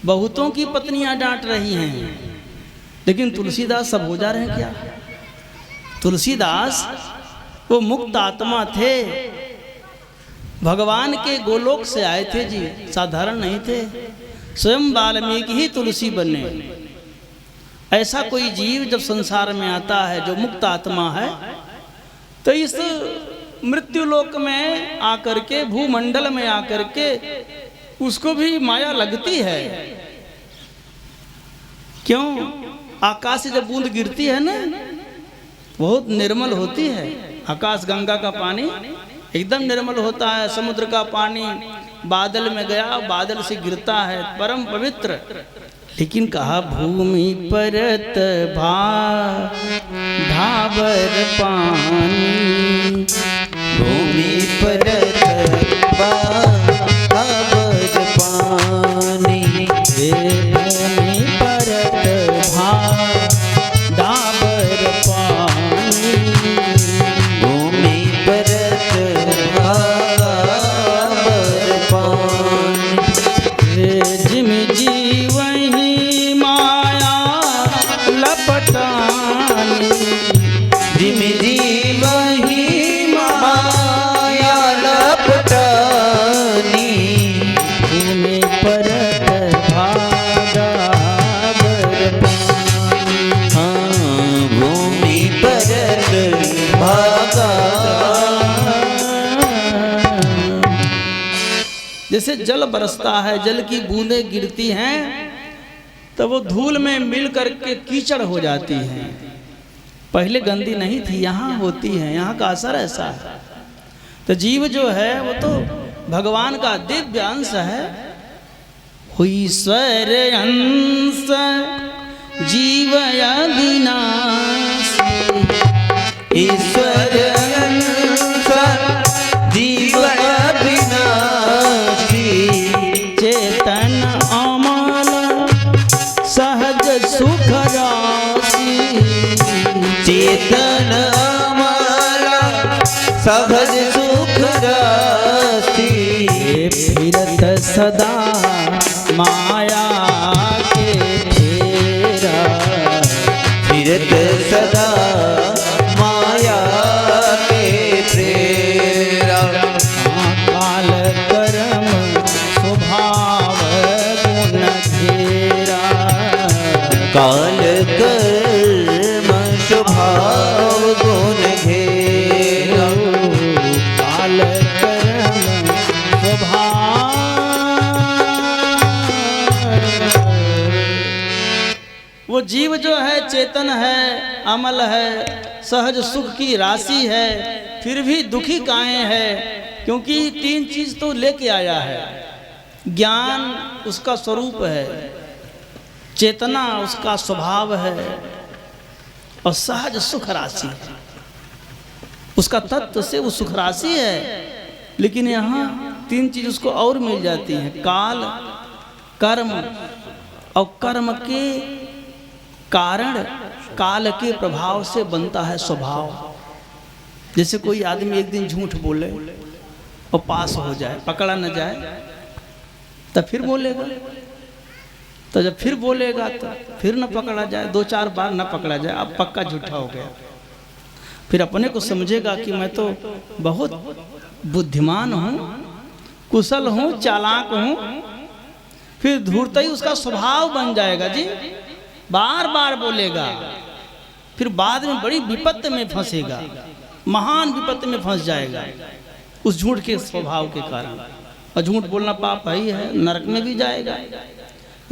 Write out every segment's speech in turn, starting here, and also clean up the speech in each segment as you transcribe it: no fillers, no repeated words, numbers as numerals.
बहुतों की पत्नियां डांट रही हैं, लेकिन तुलसीदास सब हो जा रहे हैं क्या? तुलसीदास वो मुक्त आत्मा थे, भगवान के गोलोक से आए थे जी, साधारण नहीं थे। स्वयं वाल्मीकि ही तुलसी बने। ऐसा कोई जीव जब संसार में आता है जो मुक्त आत्मा है, तो इस मृत्यु लोक में आकर के, भूमंडल में आकर के उसको भी माया लगती है। क्यों? आकाश से जब बूंद गिरती है ना, बहुत निर्मल होती है। आकाश गंगा का पानी एकदम निर्मल होता है। समुद्र का पानी बादल में गया, बादल से गिरता है, परम पवित्र। लेकिन कहा भूमि परत ढाबर पानी, भूमि परत ढाबर पानी, भूमि परत ढाबर पानी, भूमि परत ढाबर पानी, जिम जीवही माया लपटानी, जिम जीवही माया लपटानी, भूमि परत ढाबर पानी। हाँ भूमि परत भागा। जैसे जल बरसता है, जल की बूंदें गिरती हैं, तो वो धूल में मिल करके कीचड़ हो जाती हैं। पहले गंदी नहीं थी, यहाँ होती है, यहाँ का असर ऐसा है। तो जीव जो है वो तो भगवान का दिव्य अंश है। हुई ईश्वर अंश जीव अविनाशी, ईश्वर अंश जीव अविनाशी, चेतन अमल सहज सुख राशि, चेतन अमल सहज सुख राशि, फिरत सदा माया के फेरा, फिरत सदा माया के प्रेरा, काल कर्म स्वभाव गुण घेरा, काल कर्म स्वभाव गुण घेरा, काल कर्म स्वभाव। वो जीव जो है चेतन है, अमल है, सहज सुख की राशि है, फिर भी दुखी काहे है? क्योंकि तीन चीज तो लेके आया है। ज्ञान उसका स्वरूप है, चेतना उसका स्वभाव है, और सहज सुख राशि है। उसका तत्व से वो सुख राशि है। लेकिन यहाँ तीन चीज उसको और मिल जाती हैं, काल, कर्म, और कर्म के कारण काल के प्रभाव से बनता है स्वभाव। जैसे कोई आदमी एक दिन झूठ बोले और पास हो जाए, पकड़ा न जाए, तब फिर बोलेगा। तो जब फिर बोलेगा तो फिर न पकड़ा जाए, दो चार बार न पकड़ा जाए, अब पक्का झूठा हो गया। फिर अपने को समझेगा कि मैं तो बहुत बुद्धिमान हूँ, कुशल हूँ, चालाक हूँ। फिर धूर्त ही उसका स्वभाव बन जाएगा जी, बार बार बोलेगा। फिर बाद में बड़ी विपत्ति में फंसेगा, महान विपत्ति में फंस जाएगा उस झूठ के स्वभाव के कारण। और झूठ बोलना पाप ही है, नरक में भी जाएगा।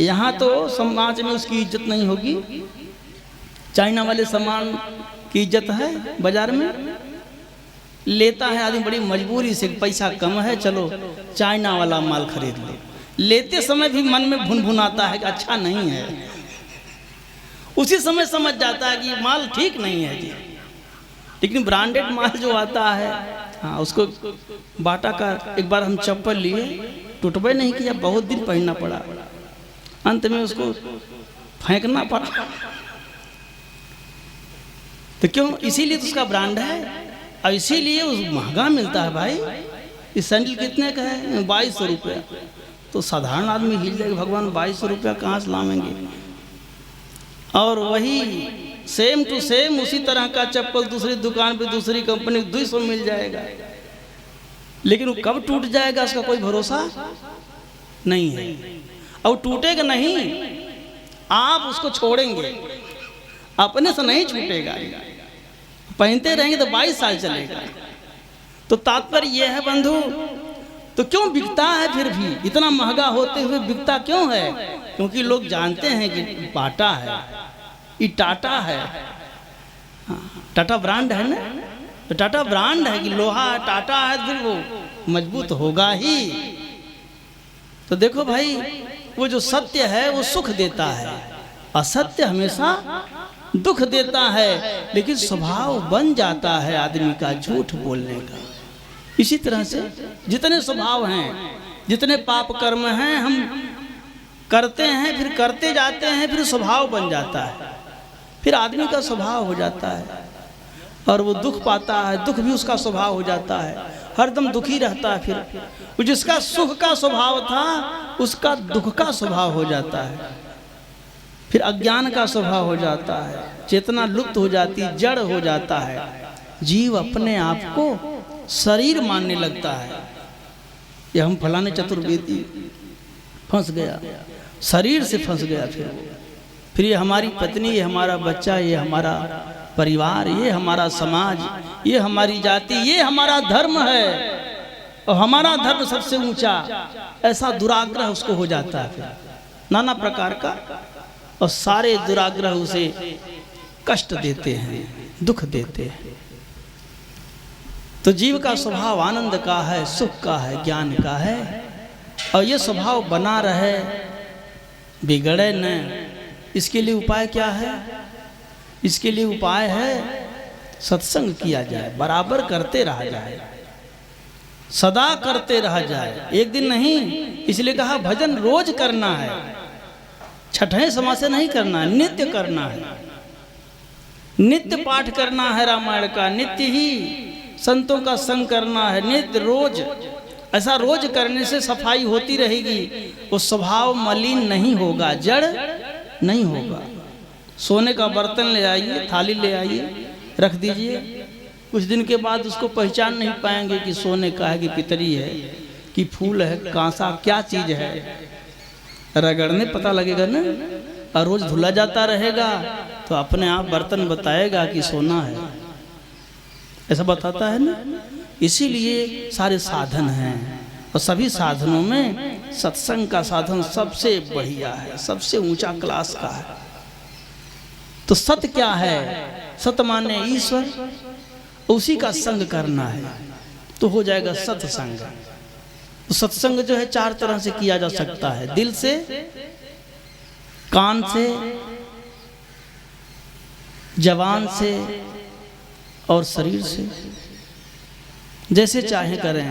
यहाँ तो समाज में उसकी इज्जत नहीं होगी। चाइना वाले सामान की इज्जत है, बाजार में लेता है आदमी बड़ी मजबूरी से, पैसा कम है, चलो चाइना वाला माल खरीद ले। लेते समय भी मन में भुनभुनाता है कि अच्छा नहीं है, उसी समय समझ जाता है कि माल ठीक नहीं है जी। लेकिन ब्रांडेड माल जो आता है, हाँ, उसको बाटा का एक बार हम चप्पल लिए, टूटबे नहीं किया, बहुत दिन पहनना पड़ा, अंत में उसको फेंकना पड़ा। तो क्यों? इसीलिए तो उसका ब्रांड है, और इसीलिए उस महंगा मिलता है भाई। इस सैंडल कितने का है? 2200 रुपये। तो साधारण आदमी हिल जाएगा, भगवान 2200 रुपया कहाँ से लाएंगे। और वही सेम टू सेम उसी तरह का चप्पल दूसरी दुकान पे दूसरी कंपनी 200 मिल जाएगा, लेकिन वो कब टूट जाएगा उसका कोई भरोसा नहीं है। और टूटेगा नहीं, आप उसको छोड़ेंगे, अपने से नहीं छूटेगा, पहनते रहेंगे तो 22 साल चलेगा। तो तात्पर्य यह है बंधु, तो क्यों बिकता है फिर भी इतना महंगा होते हुए बिकता क्यों है? क्योंकि लोग जानते हैं कि बाटा है, ये टाटा है, टाटा ब्रांड है ना, तो टाटा ब्रांड है कि लोहा टाटा है, फिर वो मजबूत होगा ही। तो देखो भाई, वो जो सत्य है वो सुख देता है, असत्य हमेशा दुख देता है, लेकिन स्वभाव बन जाता है आदमी का झूठ बोलने का। इसी तरह से जितने स्वभाव हैं, जितने पाप कर्म हैं, हम करते हैं, फिर करते जाते हैं, फिर स्वभाव बन जाता है, फिर आदमी का स्वभाव हो जाता है और वो दुख पाता है, दुख भी उसका स्वभाव हो जाता है, हरदम दुखी रहता है। फिर वो जिसका सुख का स्वभाव था उसका दुख का स्वभाव हो जाता है, फिर अज्ञान का स्वभाव हो जाता है, चेतना लुप्त हो जाती, जड़ हो जाता है, जीव अपने आप को शरीर मानने लगता है। ये हम फलाने चतुर्वेदी फंस गया, शरीर से फंस गया, फिर ये हमारी पत्नी, ये हमारा बच्चा, ये हमारा परिवार, ये हमारा समाज, ये हमारी जाति, ये हमारा धर्म है और हमारा धर्म सबसे ऊंचा, ऐसा दुराग्रह उसको हो जाता है फिर नाना प्रकार का, और सारे दुराग्रह उसे कष्ट देते हैं, दुख देते हैं। तो जीव का स्वभाव आनंद का है, सुख का है, ज्ञान का है, और ये स्वभाव बना रहे, बिगड़े न। इसके लिए उपाय क्या है? इसके लिए उपाय है सत्संग किया जाए, बराबर करते रहा जाए, सदा करते रहा जाए, एक दिन नहीं। इसलिए कहा भजन रोज करना है, छठे समय से नहीं करना है, नित्य करना है, नित्य पाठ करना है रामायण का, नित्य ही संतों का संग करना है, नित्य रोज। ऐसा रोज करने से सफाई होती रहेगी, वो स्वभाव मलिन नहीं होगा, जड़ नहीं होगा। सोने का बर्तन ले आइए, थाली ले आइए, रख दीजिए, कुछ दिन के बाद उसको पहचान नहीं पाएंगे कि सोने का है कि पितरी है कि फूल है, कांसा क्या चीज है, रगड़ने पता लगेगा ना। और रोज धुला जाता रहेगा तो अपने आप बर्तन बताएगा कि सोना है, ऐसा बताता है ना। इसीलिए सारे साधन हैं, और सभी साधनों में सत्संग का साधन सबसे बढ़िया है, सबसे ऊंचा क्लास का है। तो सत्य क्या है? सत्य माने ईश्वर, उसी का संग करना है तो हो जाएगा सत्संग। तो सत्संग जो है 4 तरह से किया जा सकता है, दिल से, कान से, जबान से और शरीर से, जैसे चाहे करें।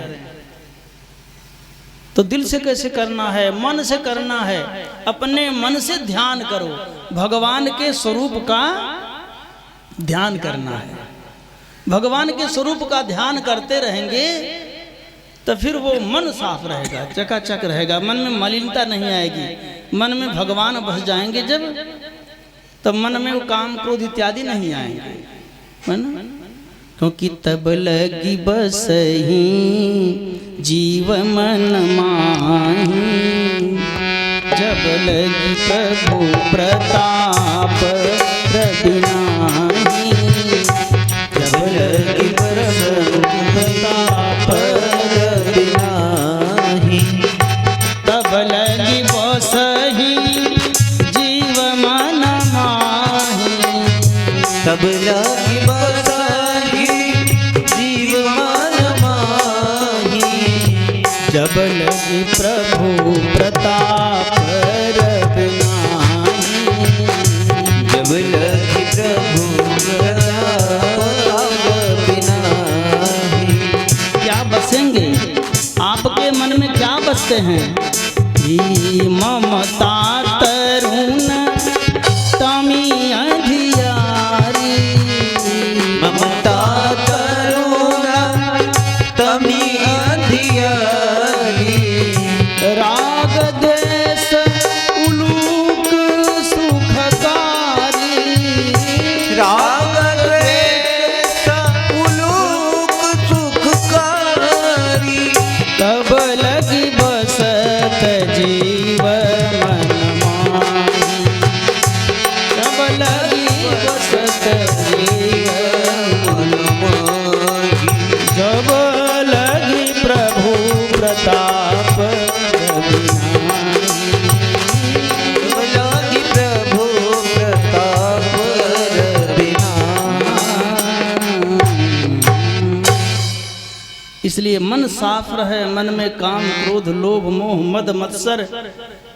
तो दिल से कैसे करना है? मन से करना है, अपने मन से ध्यान करो, भगवान के स्वरूप का ध्यान करना है। भगवान के स्वरूप का ध्यान करते रहेंगे तो फिर वो मन साफ रहेगा, चकाचक रहेगा, मन में मलिनता नहीं आएगी। मन में भगवान बस जाएंगे जब, तब मन में वो काम क्रोध इत्यादि नहीं आएंगे, है ना। क्योंकि तब लगी बसही जीव मन माही, जब लगी प्रभु प्रताप रविनाही, जब लगी प्रभु प्रताप रविनाही, तब लगी बसही जीव मन माही, तब लगी जब लगी प्रभु प्रताप रविनाही, जब लगी प्रभु प्रताप रविनाही। क्या बसेंगे आपके मन में? क्या बसते हैं? ममता तरुण तमी अधियारी, ममता तरुण तमी अधियारी, राग इसलिए मन साफ रहे, मन में काम क्रोध लोभ मोह मद मत्सर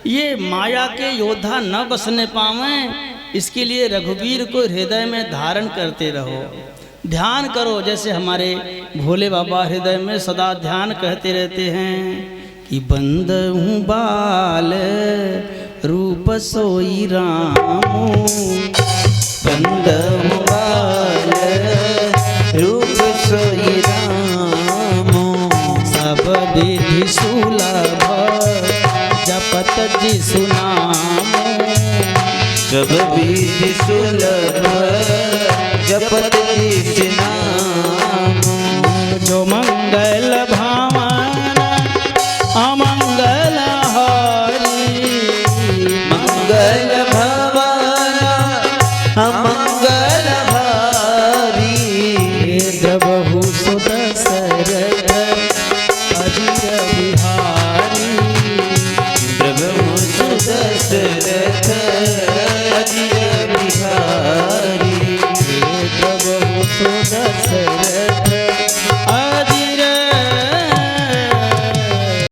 ये माया के योद्धा न बसने पावें। इसके लिए रघुवीर को हृदय में धारण करते रहो, ध्यान करो। जैसे हमारे भोले बाबा हृदय में सदा ध्यान कहते रहते हैं कि बंद हूँ बाल रूप सोई रामो, बंद हूँ बाल रूप सोई रामो, सब विधि सुलभ जपत जिसु नामो, सब विधि सुलभ जपत जिसु नामो। जो